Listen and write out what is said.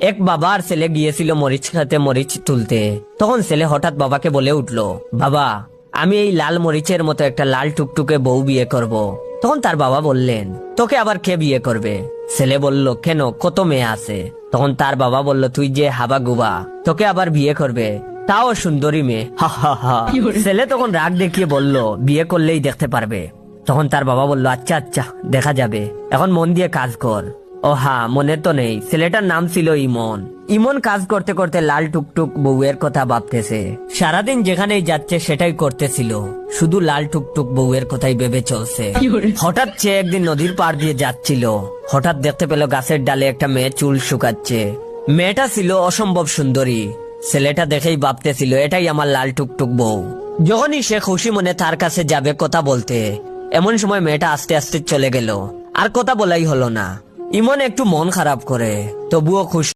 এক বাবা আর ছেলে গিয়েছিল মরিচ খেতে মরিচ তুলতে। তখন ছেলে হঠাৎ বাবাকে বলে উঠলো, বাবা আমি এই লাল মরিচের মতো একটা লাল টুকটুকে বউ বিয়ে করব। তখন তার বাবা বললেন, তোকে আবার কে বিয়ে করবে? ছেলে বলল, কেন, কত মেয়ে আছে। তখন তার বাবা বলল, তুই যে হাবা গুবা, তোকে আবার বিয়ে করবে, তাও সুন্দরী মেয়ে। হা হা হা। ছেলে তখন রাগ দেখিয়ে বলল, বিয়ে করলেই দেখতে পারবে। তখন তার বাবা বলল, আচ্ছা আচ্ছা দেখা যাবে, এখন মন দিয়ে কাজ কর। ও হ্যাঁ, মনে তো নেই, ছেলেটার নাম ছিল ইমন। ইমন কাজ করতে করতে লাল টুকটুক বউয়ের কথা ভাবতেছে। সারাদিন যেখানেই যাচ্ছে সেটাই করতেছিল, শুধু লাল টুকটুক বউয়ের কথাই ভেবে চলছে। হঠাৎ সে একদিন নদীর পাড় দিয়ে যাচ্ছিল, হঠাৎ দেখতে পেল গাছের ডালে একটা মেয়ে চুল শুকাচ্ছে। মেয়েটা ছিল অসম্ভব সুন্দরী। ছেলেটা দেখেই ভাবতেছিল, এটাই আমার লাল টুকটুক বউ। যখনই সে খুশি মনে তার কাছে যাবে কথা বলতে, এমন সময় মেয়েটা আস্তে আস্তে চলে গেল, আর কথা বলাই হলো না। ইমন একটু মন খারাপ করে, তবুও খুশি।